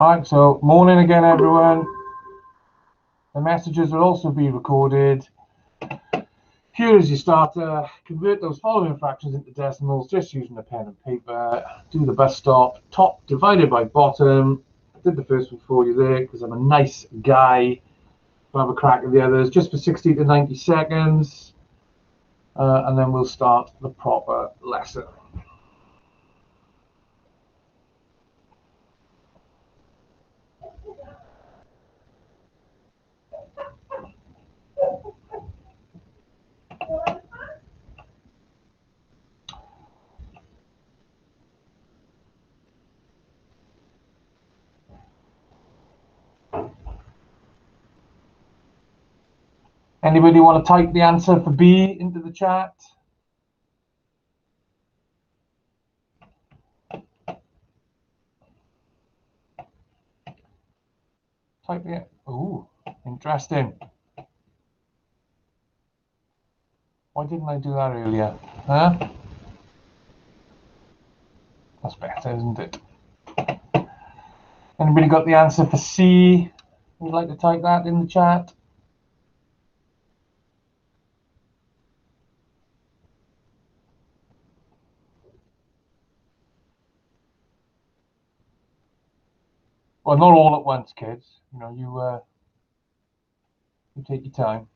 Right, so morning again, everyone. The messages will also be recorded. Here as you start to convert those following fractions into decimals, just using a pen and paper. Do the bus stop, top divided by bottom. I did the first one for you there because I'm a nice guy. We'll have a crack at the others just for 60 to 90 seconds. And then we'll start the proper lesson. Anybody want to type the answer for B into the chat? Type it. Ooh, interesting. Why didn't I do that earlier? Huh? That's better, isn't it? Anybody got the answer for C? Would you like to type that in the chat? Well, not all at once, kids. You know, you take your time.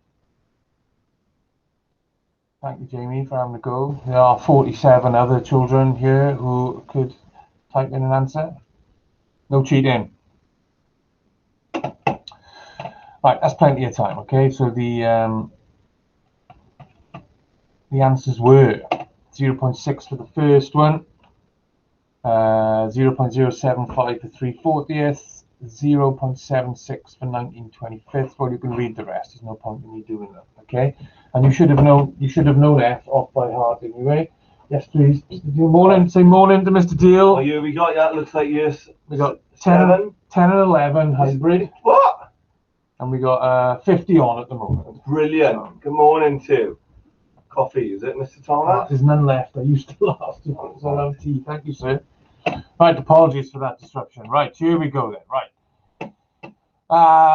Thank you, Jamie, for having a go. There are 47 other children here who could type in an answer. No cheating. Right, that's plenty of time. Okay, so the answers were 0.6 for the first one, 0.075 for 3/40th, 0.76 for 19/25th. Well, you can read the rest. There's no point in me doing that. Okay, and you should have known F off by heart anyway. Yes, please. Mr. Deal, morning. Say morning to Mr. Deal. Oh, yeah, we got that. Looks like yes. We got 10 and 11 hybrid. What? And we got 50 on at the moment. Brilliant. Good morning to coffee, is it, Mr. Thomas? There's none left. I used to last. So I'll have tea. Thank you, sir. Right, apologies for that disruption. Right, here we go then. Right.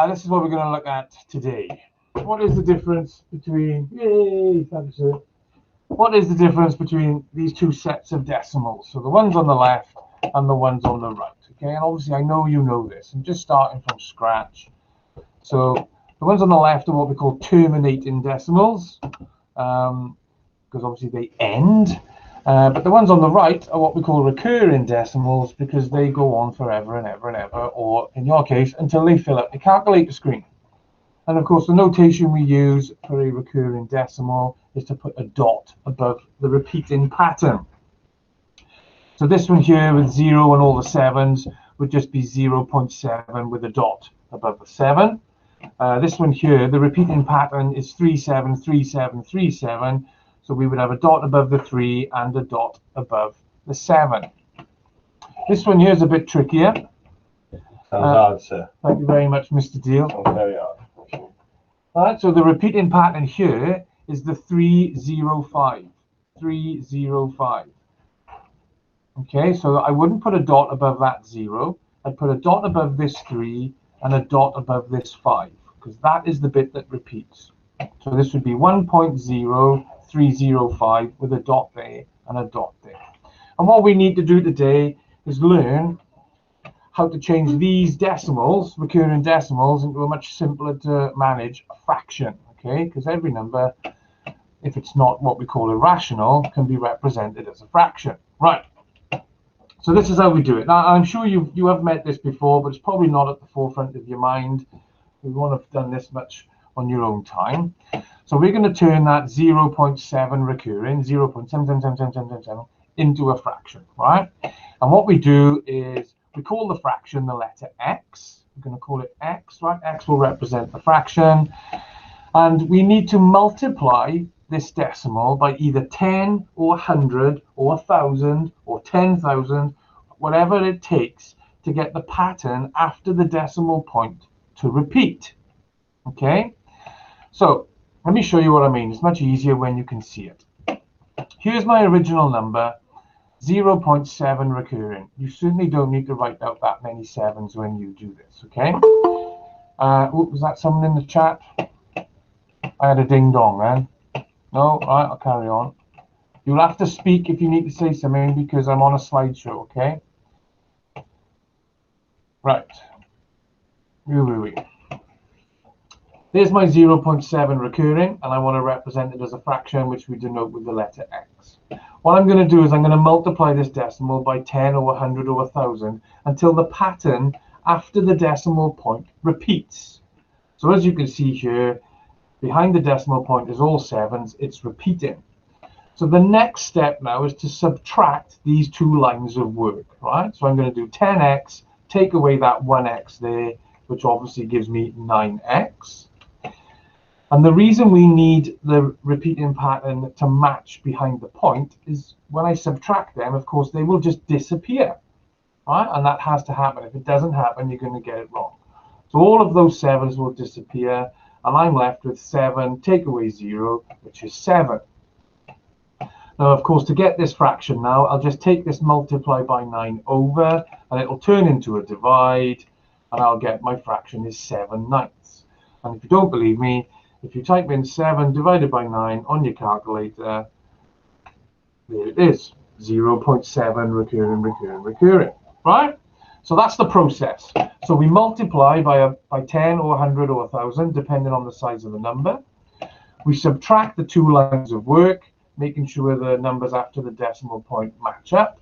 This is what we're going to look at today. What is the difference between... Yay, thank you, sir. What is the difference between these two sets of decimals? So the ones on the left and the ones on the right. Okay, and obviously I know you know this. I'm just starting from scratch. So the ones on the left are what we call terminating decimals, because obviously they end. But the ones on the right are what we call recurring decimals, because they go on forever and ever and ever, or in your case, until they fill up the calculator screen. And of course, the notation we use for a recurring decimal is to put a dot above the repeating pattern. So this one here with 0 and all the 7s would just be 0.7 with a dot above the 7. This one here, the repeating pattern is 373737. So we would have a dot above the 3 and a dot above the 7. This one here is a bit trickier. Sounds hard, sir. Thank you very much, Mr. Deal. Sounds very hard. All right, so the repeating pattern here is the 305. 305. Okay, so I wouldn't put a dot above that 0. I'd put a dot above this 3 and a dot above this 5, because that is the bit that repeats. So this would be 1.0305 with a dot there and a dot there. And what we need to do today is learn how to change these decimals, recurring decimals, into a much simpler to manage fraction. Okay, because every number, if it's not what we call irrational, can be represented as a fraction. Right. So this is how we do it. Now, I'm sure you have met this before, but it's probably not at the forefront of your mind. You won't have done this much on your own time. So we're going to turn that 0.7 recurring, 0.77777, into a fraction, right? And what we do is we call the fraction the letter x. We're going to call it x, right? X will represent the fraction. And we need to multiply this decimal by either 10 or 100 or 1,000 or 10,000, whatever it takes to get the pattern after the decimal point to repeat. Okay, so let me show you what I mean. It's much easier when you can see it. Here's my original number. 0.7 recurring. You certainly don't need to write out that many sevens when you do this, okay? Was that someone in the chat? I had a ding dong then. No? Right, I'll carry on. You'll have to speak if you need to say something because I'm on a slideshow, okay? Right. There's my 0.7 recurring, and I want to represent it as a fraction, which we denote with the letter x. What I'm going to do is I'm going to multiply this decimal by 10 or 100 or 1,000 until the pattern after the decimal point repeats. So as you can see here, behind the decimal point is all sevens, it's repeating. So the next step now is to subtract these two lines of work, right? So I'm going to do 10x, take away that 1x there, which obviously gives me 9x. And the reason we need the repeating pattern to match behind the point is when I subtract them, of course, they will just disappear, right? And that has to happen. If it doesn't happen, you're going to get it wrong. So all of those sevens will disappear, and I'm left with 7, take away 0, which is 7. Now, of course, to get this fraction now, I'll just take this multiply by 9 over, and it'll turn into a divide, and I'll get my fraction is 7/9. And if you don't believe me, if you type in 7 divided by 9 on your calculator, there it is, 0.7 recurring, right? So that's the process. So we multiply by 10 or 100 or 1,000, depending on the size of the number. We subtract the two lines of work, making sure the numbers after the decimal point match up.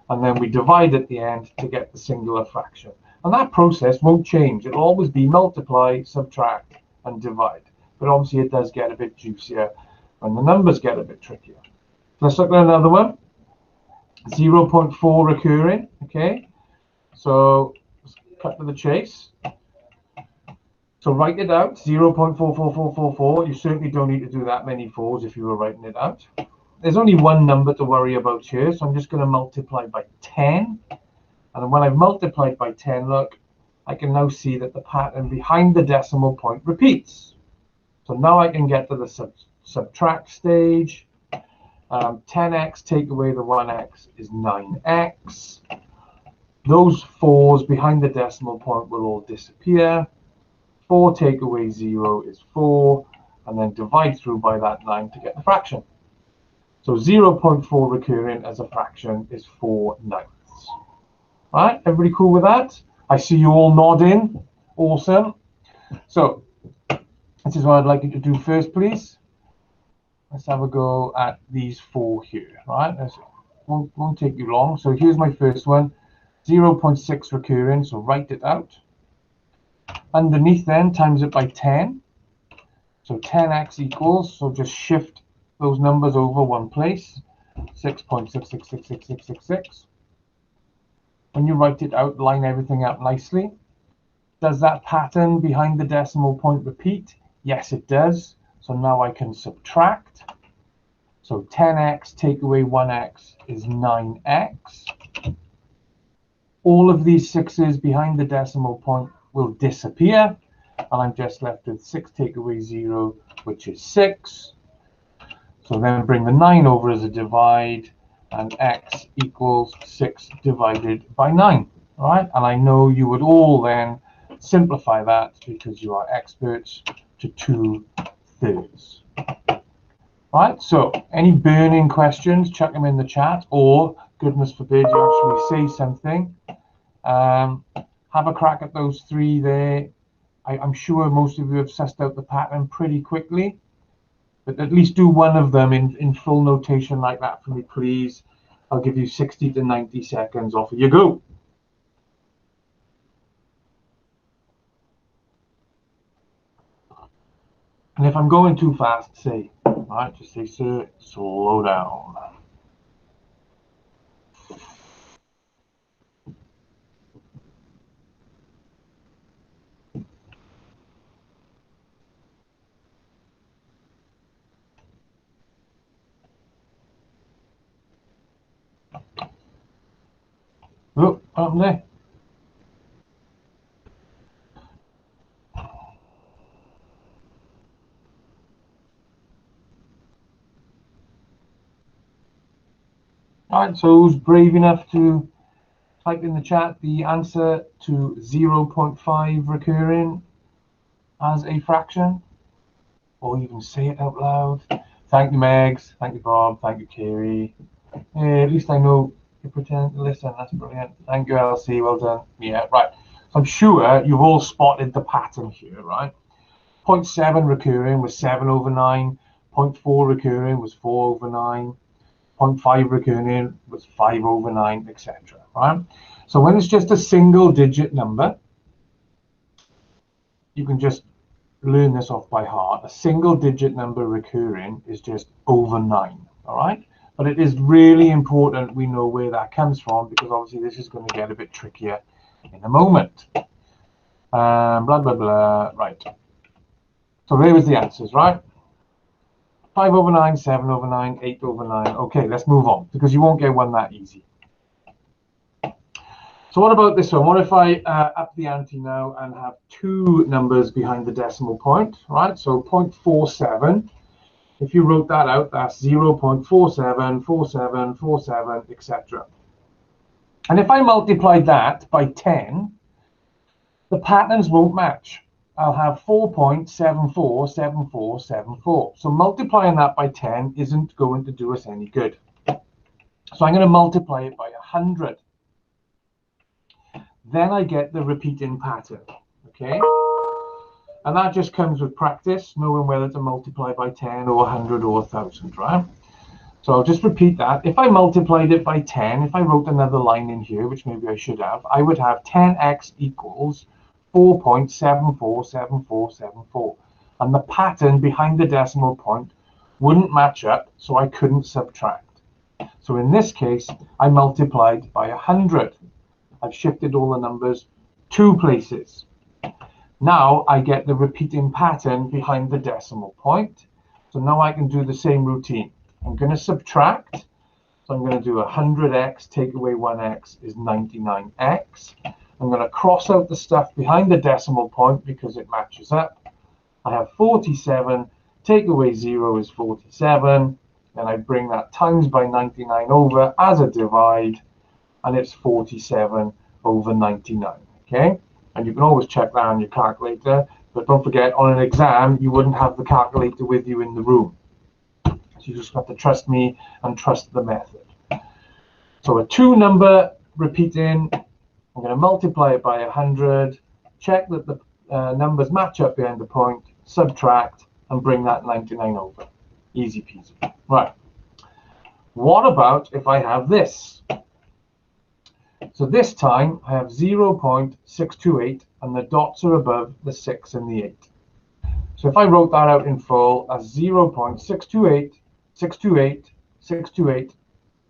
And then we divide at the end to get the singular fraction. And that process won't change. It'll always be multiply, subtract, and divide. But obviously it does get a bit juicier when the numbers get a bit trickier. Let's look at another one. 0.4 recurring, okay? So let's cut to the chase. So write it out, 0.44444. You certainly don't need to do that many fours if you were writing it out. There's only one number to worry about here, so I'm just going to multiply by 10. And when I've multiplied by 10, look, I can now see that the pattern behind the decimal point repeats. So now I can get to the subtract stage. 10x, take away the 1x is 9x. Those 4's behind the decimal point will all disappear. 4 take away 0 is 4, and then divide through by that 9 to get the fraction. So 0.4 recurring as a fraction is 4/9. Right, everybody cool with that? I see you all nodding. Awesome. So this is what I'd like you to do first, please. Let's have a go at these 4 here, right? Won't take you long. So here's my first one, 0.6 recurring, so write it out. Underneath then, times it by 10. So 10x equals, so just shift those numbers over one place, 6.66666666. When you write it out, line everything up nicely. Does that pattern behind the decimal point repeat? Yes, it does. So now I can subtract. So 10x take away 1x is 9x. All of these 6's behind the decimal point will disappear, and I'm just left with 6 take away 0, which is 6. So then bring the 9 over as a divide, and x equals 6 divided by 9. All right, and I know you would all then simplify that because you are experts to 2/3. Right, so any burning questions, chuck them in the chat, or goodness forbid you actually say something. Have a crack at those 3 there. I'm sure most of you have sussed out the pattern pretty quickly, but at least do one of them in full notation like that for me, please. I'll give you 60 to 90 seconds. Off you go. And if I'm going too fast, say, all right, just say, sir, slow down. Look, up there. All right, so who's brave enough to type in the chat the answer to 0.5 recurring as a fraction? Or even say it out loud. Thank you, Megs. Thank you, Bob. Thank you, Kiri. At least I know you pretend to listen. That's brilliant. Thank you, Elsie. Well done. Yeah, right. So I'm sure you've all spotted the pattern here, right? 0.7 recurring was 7 over 9. 0.4 recurring was 4 over 9. 0.5 recurring was 5 over 9, etc. Right? So when it's just a single digit number, you can just learn this off by heart. A single digit number recurring is just over 9. All right? But it is really important we know where that comes from, because obviously this is going to get a bit trickier in a moment. Blah, blah, blah. Right. So there was the answers, right? 5 over 9, 7 over 9, 8 over 9. Okay, let's move on, because you won't get one that easy. So what about this one? What if I up the ante now and have two numbers behind the decimal point, right? So 0.47. If you wrote that out, that's 0.47, 47, 47, etc. And if I multiply that by 10, the patterns won't match. I'll have 4.747474. So multiplying that by 10 isn't going to do us any good. So I'm going to multiply it by 100. Then I get the repeating pattern, okay? And that just comes with practice, knowing whether to multiply by 10 or 100 or 1,000, right? So I'll just repeat that. If I multiplied it by 10, if I wrote another line in here, which maybe I should have, I would have 10x equals 4.747474. And the pattern behind the decimal point wouldn't match up, so I couldn't subtract. So in this case, I multiplied by 100. I've shifted all the numbers 2 places. Now I get the repeating pattern behind the decimal point. So now I can do the same routine. I'm going to subtract. So I'm going to do 100x, take away 1x is 99x. I'm going to cross out the stuff behind the decimal point because it matches up. I have 47, take away 0 is 47. Then I bring that times by 99 over as a divide, and it's 47 over 99, okay? And you can always check that on your calculator, but don't forget, on an exam, you wouldn't have the calculator with you in the room. So you just have to trust me and trust the method. So a 2 number repeating, I'm going to multiply it by 100, check that the numbers match up behind the point, subtract, and bring that 99 over. Easy peasy. Right. What about if I have this? So this time I have 0.628 and the dots are above the 6 and the 8. So if I wrote that out in full as 0.628, 628, 628,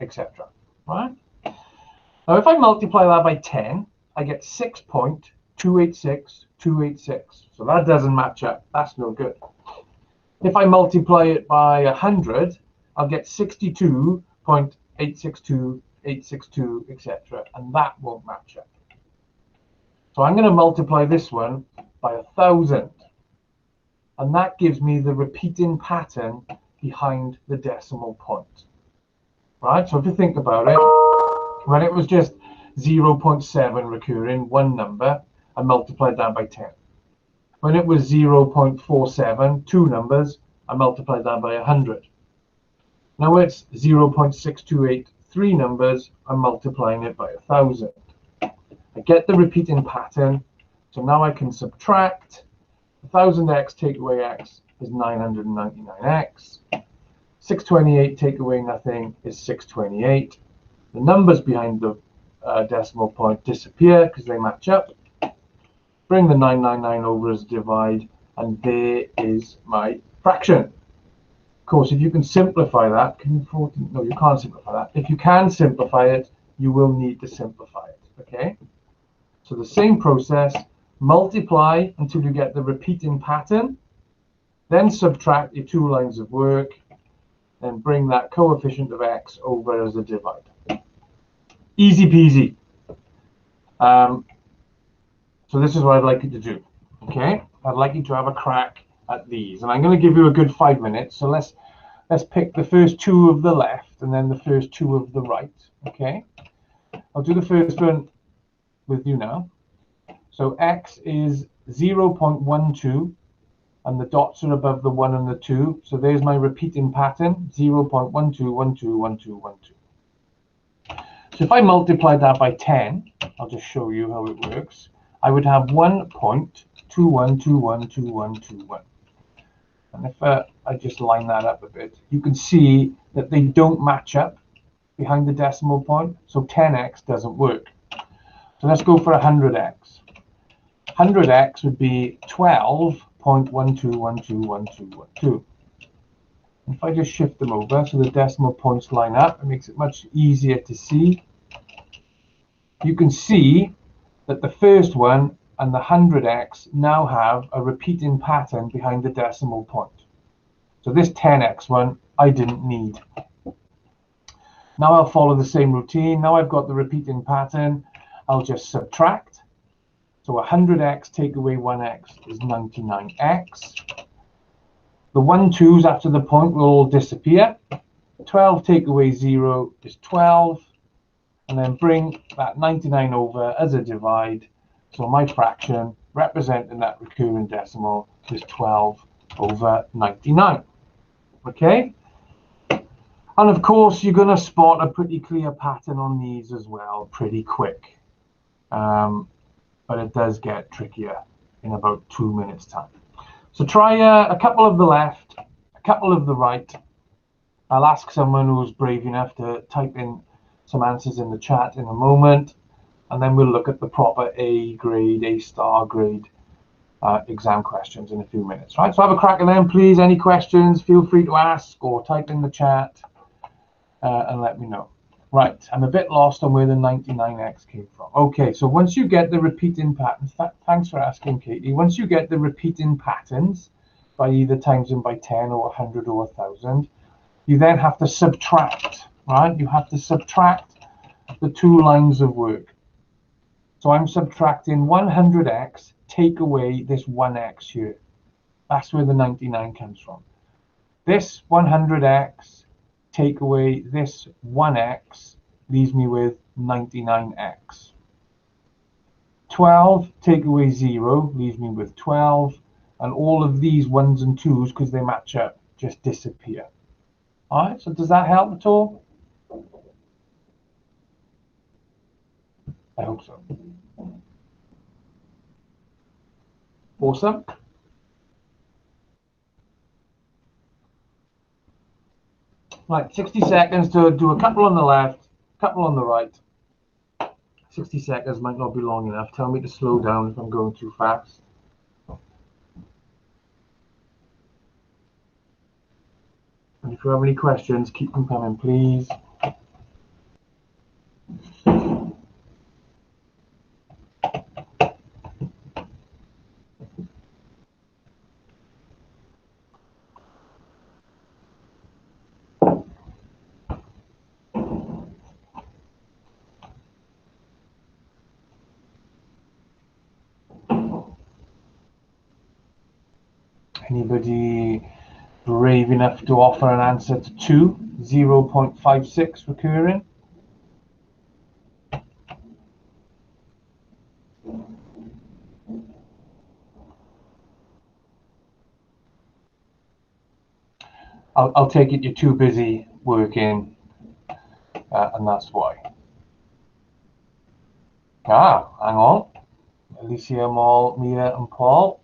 etc. Right? Now if I multiply that by 10, I get 6.286286. So that doesn't match up. That's no good. If I multiply it by 100, I'll get 62.862, 862, etc. And that won't match up. So I'm going to multiply this one by 1,000. And that gives me the repeating pattern behind the decimal point. Right? So if you think about it, when it was just 0.7 recurring, one number, I multiplied that by 10. When it was 0.47, 2 numbers, I multiplied that by 100. Now it's 0.628, 3 numbers, I'm multiplying it by 1,000. I get the repeating pattern, so now I can subtract. 1,000x take away x is 999x. 628 take away nothing is 628. The numbers behind the decimal point disappear because they match up. Bring the 999 over as a divide, and there is my fraction. Of course, if you can simplify that, no, you can't simplify that. If you can simplify it, you will need to simplify it, okay? So the same process, multiply until you get the repeating pattern, then subtract your 2 lines of work, and bring that coefficient of x over as a divide. Easy peasy. So this is what I'd like you to do, okay? I'd like you to have a crack at these. And I'm going to give you a good 5 minutes. So let's let's pick the first two of the left and then the first two of the right. Okay, I'll do the first one with you now. So x is 0.12 and the dots are above the 1 and the 2. So there's my repeating pattern, 0.12, 1, 2, 1, 2, 1, 2. So if I multiply that by 10, I'll just show you how it works. I would have 1.21212121. And if I just line that up a bit, you can see that they don't match up behind the decimal point. So 10x doesn't work. So let's go for 100x. 100x would be 12.12121212. If I just shift them over so the decimal points line up, it makes it much easier to see. You can see that the first one and the 100x now have a repeating pattern behind the decimal point. So this 10x one I didn't need. Now I'll follow the same routine. Now I've got the repeating pattern. I'll just subtract. So 100x take away 1x is 99x. The 1, 2's after the point will all disappear. 12 take away 0 is 12. And then bring that 99 over as a divide. So my fraction representing that recurring decimal is 12 over 99. Okay? And of course, you're going to spot a pretty clear pattern on these as well pretty quick. But it does get trickier in about 2 minutes time. So try a couple of the left, a couple of the right. I'll ask someone who's brave enough to type in some answers in the chat in a moment, and then we'll look at the proper A grade, A star grade exam questions in a few minutes. Right, so have a crack at them, please. Any questions, feel free to ask or type in the chat and let me know. Right, I'm a bit lost on where the 99x came from. Okay, so once you get the repeating patterns, thanks for asking, Katie. Once you get the repeating patterns by either times them by 10 or 100 or 1,000, you then have to subtract, right? You have to subtract the two lines of work. So I'm subtracting 100x, take away this 1x here. That's where the 99 comes from. This 100x, take away this 1x, leaves me with 99x. 12, take away 0, leaves me with 12. And all of these 1s and 2s, because they match up, just disappear. All right, so does that help at all? I hope so. Awesome. Right, 60 seconds to do a couple on the left, couple on the right. 60 seconds might not be long enough. Tell me to slow down if I'm going too fast. And if you have any questions, keep them coming, please. Anybody brave enough to offer an answer to 2, 0.56 recurring? I'll take it you're too busy working, and that's why. Ah, hang on. Alicia, Maul, Mia, and Paul.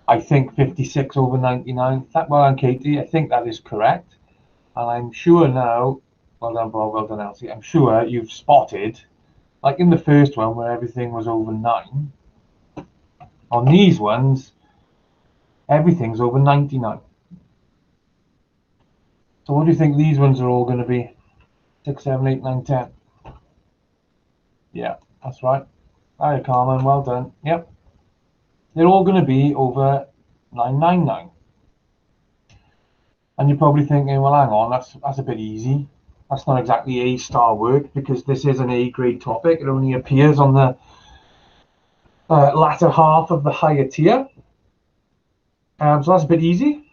I think 56 over 99. Well done, Katie. I think that is correct. And I'm sure now, well done, Bob, well done, Elsie. I'm sure you've spotted, like in the first one where everything was over 9, on these ones, everything's over 99. So what do you think these ones are all going to be? 6, 7, 8, 9, 10. Yeah, that's right. Hi, Carmen, well done. Yep. They're all going to be over 999. And you're probably thinking, well, hang on, that's a bit easy. That's not exactly A star work because this is an A grade topic. It only appears on the latter half of the higher tier. So that's a bit easy.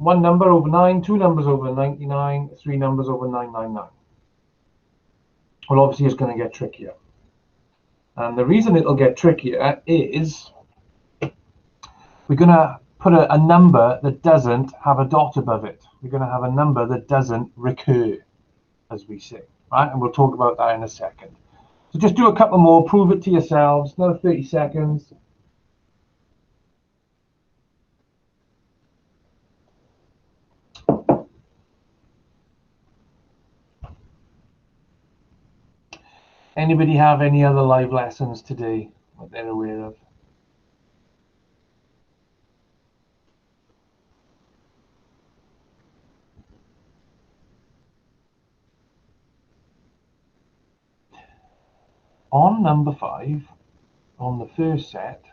one number over 9, two numbers over 99, three numbers over 999. Well, obviously it's going to get trickier. And the reason it'll get trickier is we're going to put a number that doesn't have a dot above it. We're going to have a number that doesn't recur, as we say, right? And we'll talk about that in a second. So just do a couple more, prove it to yourselves. Another 30 seconds. Anybody have any other live lessons today that they're aware of? On number 5, on the first set,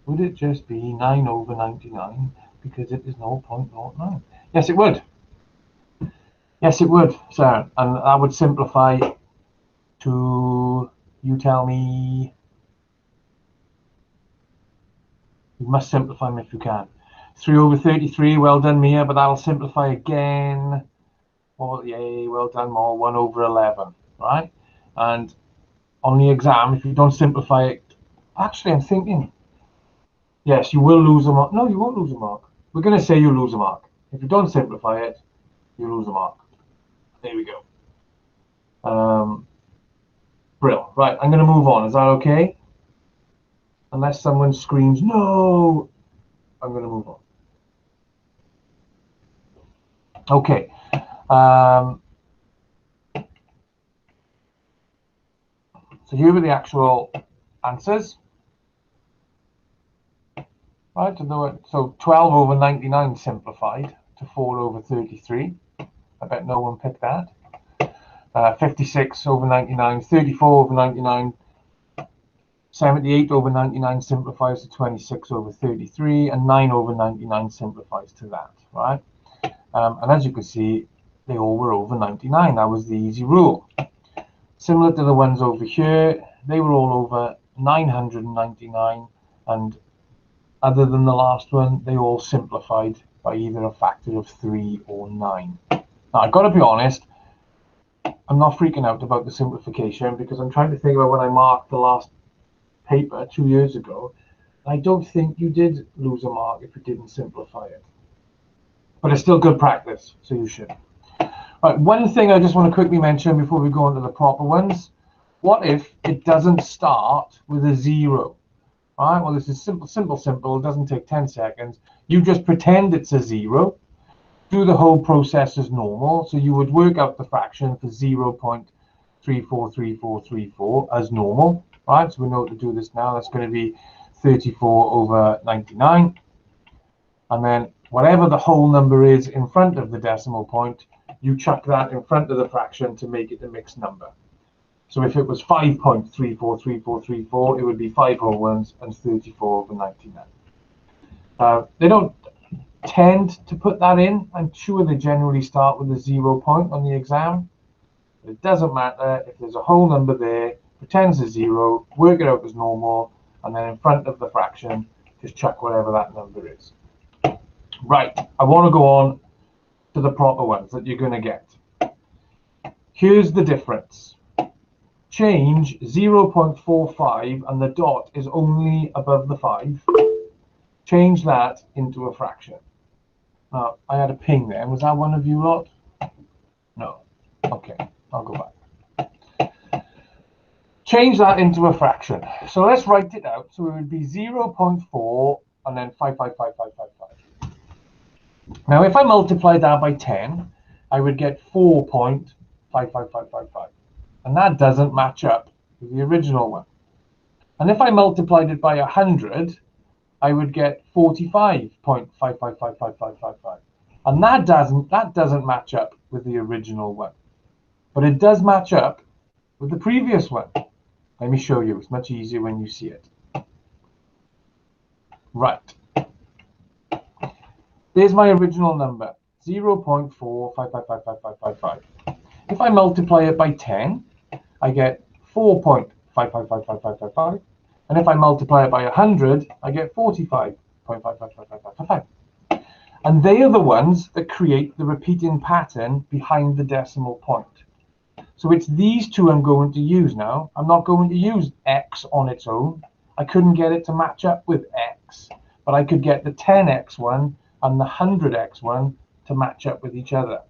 would it just be 9 over 99 because it is 0.09? Yes, it would. Yes, it would, Sarah. And that would simplify to, you tell me, you must simplify them if you can. 3 over 33, well done, Mia, but that'll simplify again. Oh, yay, well done, more. 1 over 11, right? And on the exam, if you don't simplify it, actually, I'm thinking, yes, you will lose a mark. No, you won't lose a mark. We're going to say you lose a mark. If you don't simplify it, you lose a mark. There we go. Brill. Right, I'm going to move on. Is that okay? Unless someone screams, no, I'm going to move on. Okay. So here are the actual answers. Right, so 12 over 99 simplified to 4 over 33. I bet no one picked that. 56 over 99, 34 over 99, 78 over 99 simplifies to 26 over 33, and 9 over 99 simplifies to that, right? And as you can see, they all were over 99. That was the easy rule. Similar to the ones over here, they were all over 999, and other than the last one, they all simplified by either a factor of 3 or 9. Now, I've got to be honest, I'm not freaking out about the simplification because I'm trying to think about when I marked the last paper 2 years ago. I don't think you did lose a mark if you didn't simplify it. But it's still good practice, so you should. Right, one thing I just want to quickly mention before we go on to the proper ones. What if it doesn't start with a 0? All right, well, this is simple. It doesn't take 10 seconds. You just pretend it's a 0. Do the whole process as normal. So you would work out the fraction for 0.343434 as normal. Right, so we know to do this now. That's going to be 34 over 99. And then whatever the whole number is in front of the decimal point, you chuck that in front of the fraction to make it a mixed number. So if it was 5.343434, it would be 5 whole ones and 34 over 99. They don't tend to put that in. I'm sure they generally start with a 0 point on the exam. But it doesn't matter if there's a whole number there, pretend it's a 0, work it out as normal, and then in front of the fraction, just chuck whatever that number is. Right, I want to go on to the proper ones that you're going to get. Here's the difference. Change 0.45 and the dot is only above the 5. Change that into a fraction. Now, I had a ping there. Was that one of you lot? No. Okay, I'll go back. Change that into a fraction. So let's write it out. So it would be 0.4 and then 5555555. Now, if I multiply that by 10, I would get 4.55555. And that doesn't match up with the original one. And if I multiplied it by 100, I would get 45.5555555. And that doesn't match up with the original one. But it does match up with the previous one. Let me show you. It's much easier when you see it. Right. There's my original number, 0.45555555. If I multiply it by 10, I get 4.555555. And if I multiply it by 100, I get 45.55555. And they are the ones that create the repeating pattern behind the decimal point. So it's these two I'm going to use now. I'm not going to use x on its own. I couldn't get it to match up with x, but I could get the 10x one and the 100x one to match up with each other.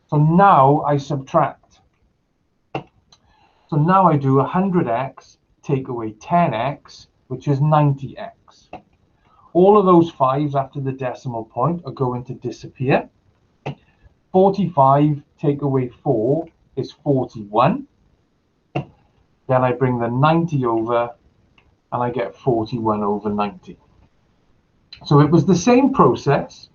So now I subtract. So now I do 100x take away 10x, which is 90x. All of those fives after the decimal point are going to disappear. 45 take away 4 is 41. Then I bring the 90 over and I get 41 over 90. So it was the same process.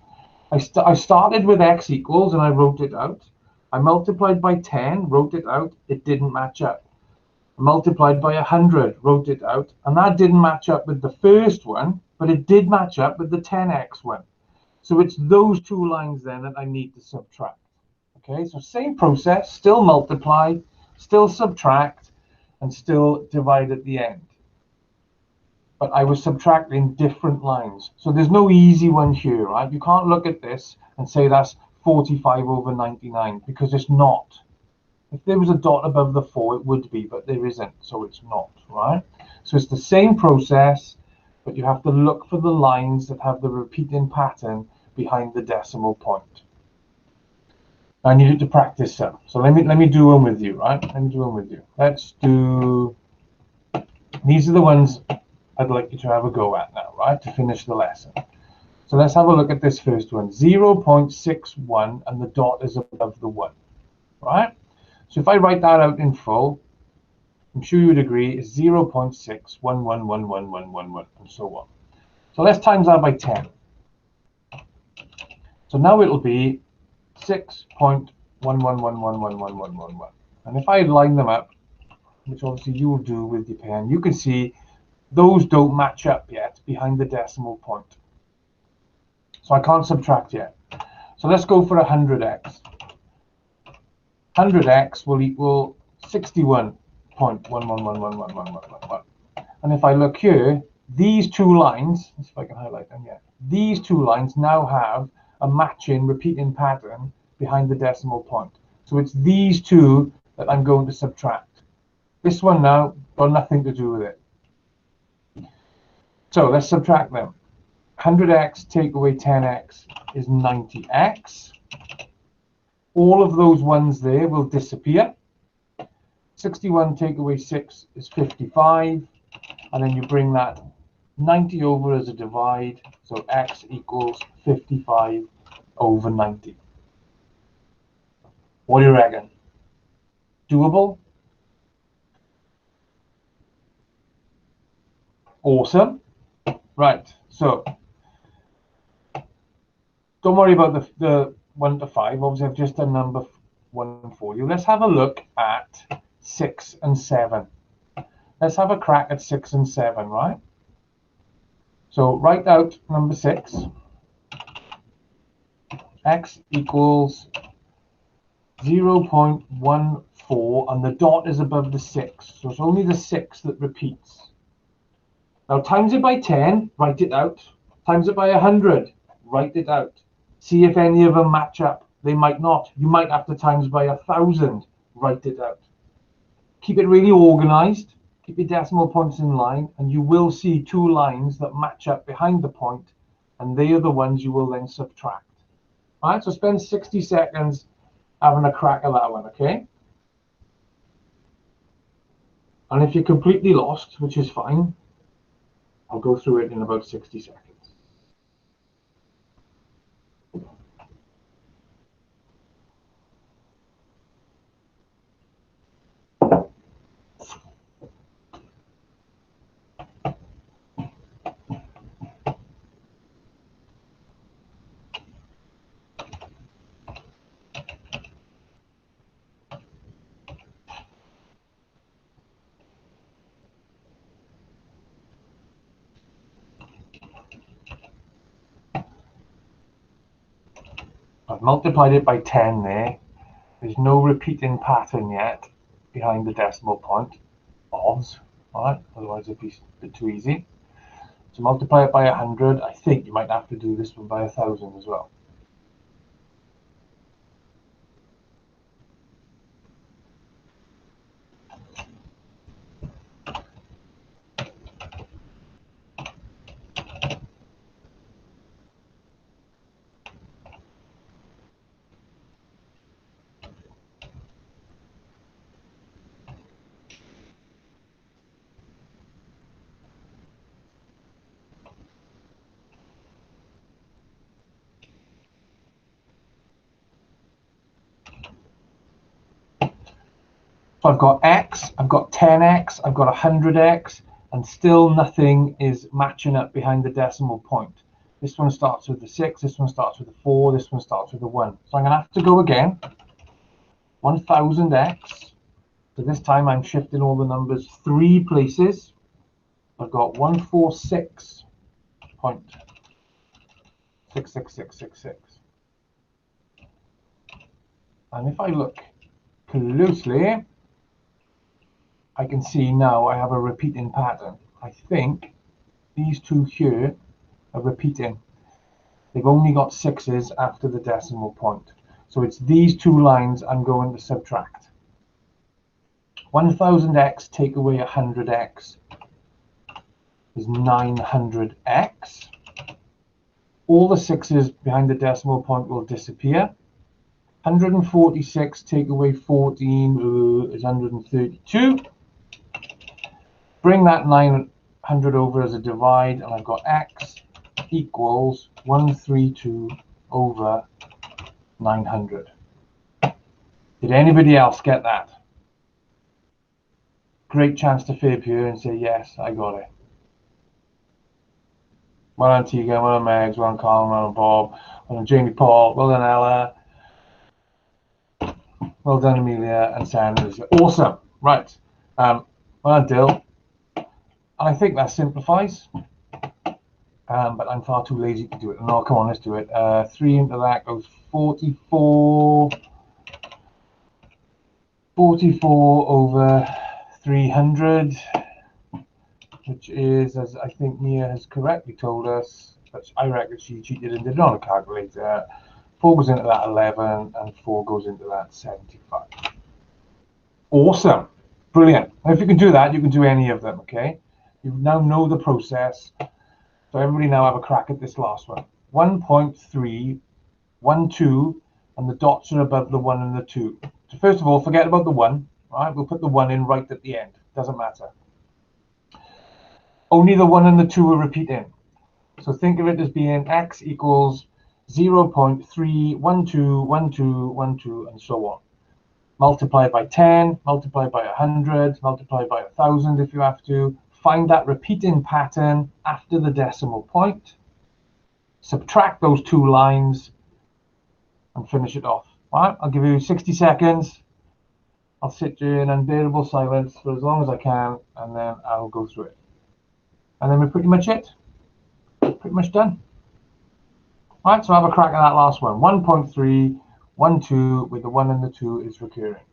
I started with x equals and I wrote it out. I multiplied by 10, wrote it out, it didn't match up. I multiplied by 100, wrote it out, and that didn't match up with the first one, but it did match up with the 10x one. So it's those two lines then that I need to subtract. Okay, so same process, still multiply, still subtract, and still divide at the end. But I was subtracting different lines. So there's no easy one here, right? You can't look at this and say that's 45 over 99, because it's not. If there was a dot above the 4, it would be, but there isn't, so it's not, right? So it's the same process, but you have to look for the lines that have the repeating pattern behind the decimal point. I needed to practice some. So let me do one with you, right? Let me do one with you. Let's do, these are the ones I'd like you to have a go at now, right? To finish the lesson. So let's have a look at this first one. 0.61 and the dot is above the 1, right? So if I write that out in full, I'm sure you would agree it's 0.6111111 and so on. So let's times that by 10. So now it'll be 6.11111111. And if I line them up, which obviously you will do with your pen, you can see those don't match up yet behind the decimal point. So I can't subtract yet. So let's go for 100x. 100x will equal 61.11111111. And if I look here, these two lines, let's see if I can highlight them yet. These two lines now have a matching repeating pattern behind the decimal point. So it's these two that I'm going to subtract. This one now got nothing to do with it. So let's subtract them. 100x take away 10x is 90x. All of those ones there will disappear. 61 take away 6 is 55. And then you bring that 90 over as a divide. So x equals 55 over 90. What do you reckon? Doable? Awesome. Right, so don't worry about the 1 to 5. Obviously, I've just done number 1 for you. Let's have a look at 6 and 7. Let's have a crack at 6 and 7, right? So write out number 6. X equals 0.14, and the dot is above the 6. So it's only the 6 that repeats. Now times it by 10, write it out. Times it by 100, write it out. See if any of them match up. They might not. You might have to times by 1,000, write it out. Keep it really organized. Keep your decimal points in line, and you will see two lines that match up behind the point, and they are the ones you will then subtract. All right, so spend 60 seconds having a crack at that one, okay? And if you're completely lost, which is fine, I'll go through it in about 60 seconds. I've multiplied it by 10 there. There's no repeating pattern yet behind the decimal point. Odds, all right? Otherwise it'd be a bit too easy. So multiply it by 100. I think you might have to do this one by 1,000 as well. So I've got x, I've got 10x, I've got 100x, and still nothing is matching up behind the decimal point. This one starts with the 6, this one starts with the 4, this one starts with the 1. So I'm going to have to go again. 1000x. So this time I'm shifting all the numbers 3 places. I've got 146.66666. And if I look closely, I can see now I have a repeating pattern. I think these two here are repeating. They've only got 6s after the decimal point. So it's these two lines I'm going to subtract. 1000x take away 100x is 900x. All the 6s behind the decimal point will disappear. 146 take away 14 is 132. Bring that 900 over as a divide, and I've got x equals 132 over 900. Did anybody else get that? Great chance to fib here and say, yes, I got it. Well done, Tegan, well done, Megs, well done, Colin, well done, Bob, well done, Jamie Paul, well done, Ella, well done, Amelia, and Sandra. Awesome. Right. Well done, Dill. I think that simplifies, but I'm far too lazy to do it. No, come on, let's do it. 3 into that goes 44. 44 over 300, which is, as I think Mia has correctly told us, but I reckon she cheated and did it on a calculator. 4 goes into that 11, and 4 goes into that 75. Awesome. Brilliant. And if you can do that, you can do any of them, okay? You now know the process. So everybody now have a crack at this last one. 1.312, and the dots are above the 1 and the 2. So first of all, forget about the 1. Right? We'll put the 1 in right at the end. Doesn't matter. Only the 1 and the 2 are repeating. So think of it as being x equals 0.3121212, and so on. Multiply by 10, multiply by 100, multiply by 1,000 if you have to. Find that repeating pattern after the decimal point. Subtract those two lines and finish it off. All right, I'll give you 60 seconds. I'll sit here in unbearable silence for as long as I can, and then I'll go through it. And then we're pretty much it. Pretty much done. All right, so have a crack at that last one. 1.312 with the 1 and the 2 is recurring.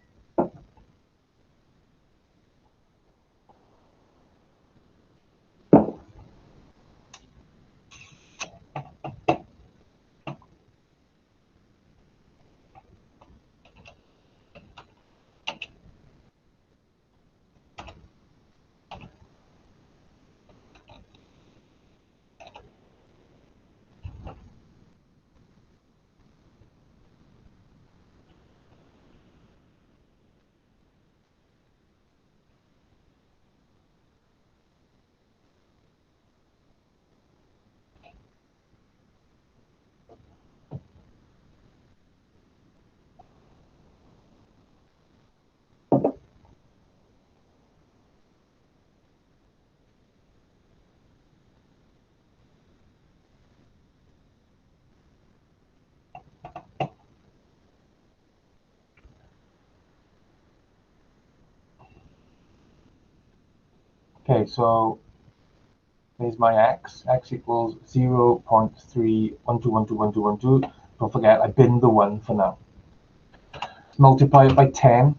Okay, so here's my x. X equals 0.312121212. Don't forget, I binned the 1 for now. Let's multiply it by 10.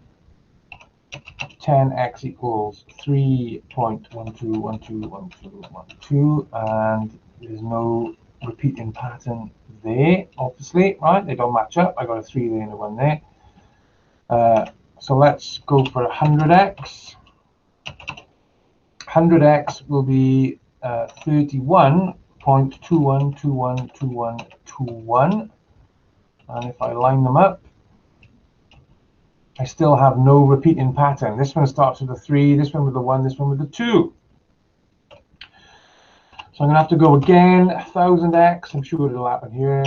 10x equals 3.12121212, and there's no repeating pattern there, obviously, right? They don't match up. I got a 3 there and a 1 there. So let's go for 100x. 100x will be 31.21212121, and if I line them up, I still have no repeating pattern. This one starts with a 3, this one with a 1, this one with a 2. So I'm going to have to go again, 1000x, I'm sure it'll happen here.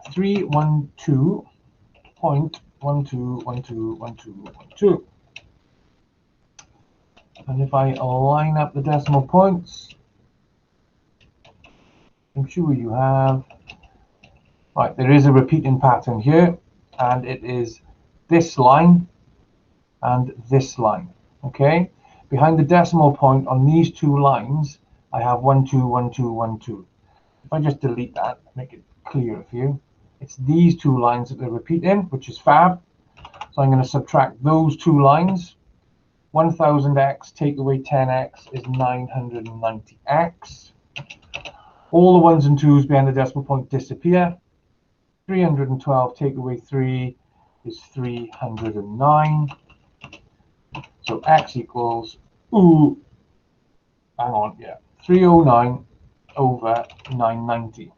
312.12121212. And if I line up the decimal points, I'm sure you have, right, there is a repeating pattern here, and it is this line and this line, okay? Behind the decimal point on these two lines, I have 1, 2, 1, 2, 1, 2. If I just delete that, make it clearer for you, it's these two lines that they're repeating, which is fab. So I'm going to subtract those two lines. 1000x take away 10x is 990x. All the 1s and 2s behind the decimal point disappear. 312 take away 3 is 309. So x equals, hang on, yeah, 309 over 990.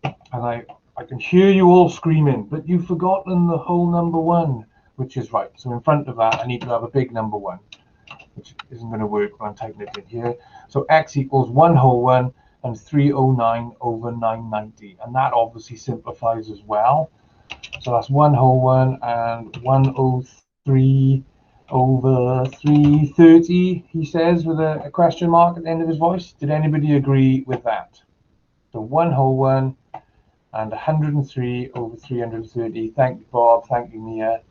And I can hear you all screaming, but you've forgotten the whole number 1, which is right. So in front of that, I need to have a big number 1, which isn't going to work when I'm typing it in here. So x equals 1 whole 1 and 309 over 990. And that obviously simplifies as well. So that's 1 whole 1 and 103 over 330, he says, with a question mark at the end of his voice. Did anybody agree with that? So 1 whole 1 and 103 over 330. Thank you, Bob. Thank you, Mia.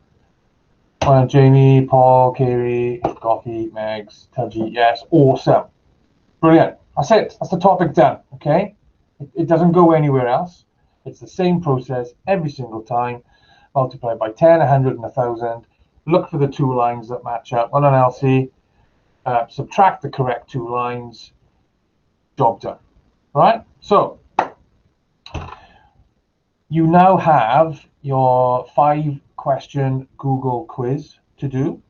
Jamie, Paul, Kerry, Coffee, Megs, Tudgy. Yes, awesome. Brilliant. That's it. That's the topic done. Okay? It doesn't go anywhere else. It's the same process every single time. Multiply by 10, 100, and 1,000. Look for the two lines that match up. Well done, Elsie. Subtract the correct two lines. Job done. Right? So, you now have your 5-question Google quiz to do.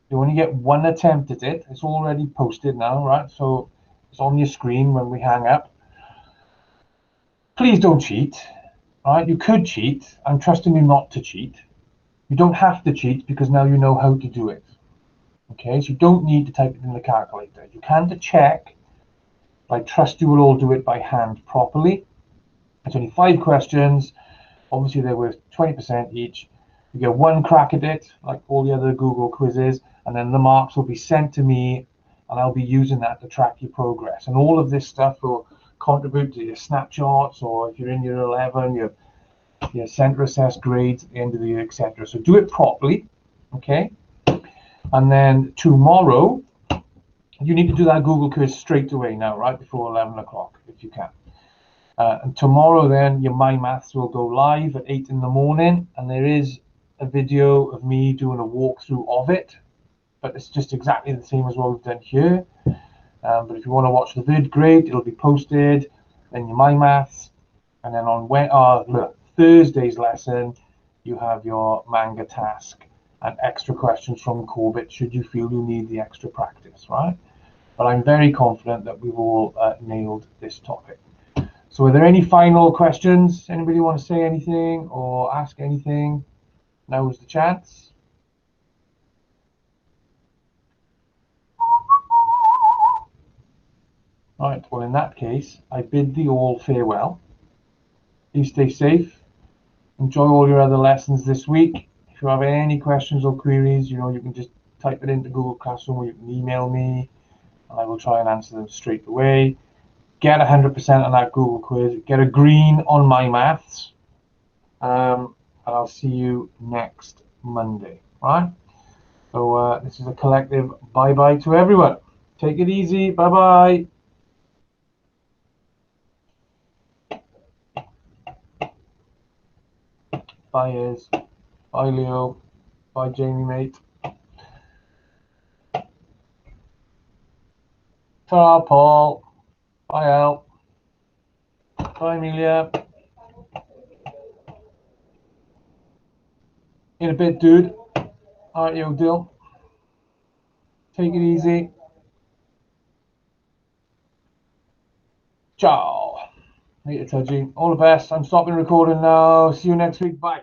You only get 1 attempt at it. It's already posted now, right? So it's on your screen when we hang up. Please don't cheat, right? You could cheat. I'm trusting you not to cheat. You don't have to cheat because now you know how to do it. Okay, so you don't need to type it in the calculator. You can to check, but I trust you will all do it by hand properly. It's only 5 questions. Obviously, they're worth 20% each. You get 1 crack at it, like all the other Google quizzes, and then the marks will be sent to me, and I'll be using that to track your progress. And all of this stuff will contribute to your snapshots, or if you're in year 11, your center assessed grades at the end of the year, etc. So do it properly, okay? And then tomorrow, you need to do that Google quiz straight away now, right before 11 o'clock, if you can. And tomorrow then your My Maths will go live at 8 in the morning, and there is a video of me doing a walkthrough of it, but it's just exactly the same as what we've done here. But if you want to watch the vid, great, it'll be posted. Then your My Maths, and then on Thursday's lesson, you have your manga task and extra questions from Corbett should you feel you need the extra practice, right? But I'm very confident that we've all nailed this topic. So are there any final questions? Anybody want to say anything or ask anything? Now is the chance. Right, well in that case, I bid thee all farewell. Please stay safe. Enjoy all your other lessons this week. If you have any questions or queries, you can just type it into Google Classroom, or you can email me, and I will try and answer them straight away. Get 100% on that Google quiz. Get a green on My Maths. And I'll see you next Monday. Right? So this is a collective bye-bye to everyone. Take it easy. Bye-bye. Bye, Ez. Bye, Leo. Bye, Jamie, mate. Ta-ra, Paul. Bye, Al. Bye, Amelia. In a bit, dude. Alright, yo, Dill. Take it easy. Ciao. Later, Tudgy. All the best. I'm stopping recording now. See you next week. Bye.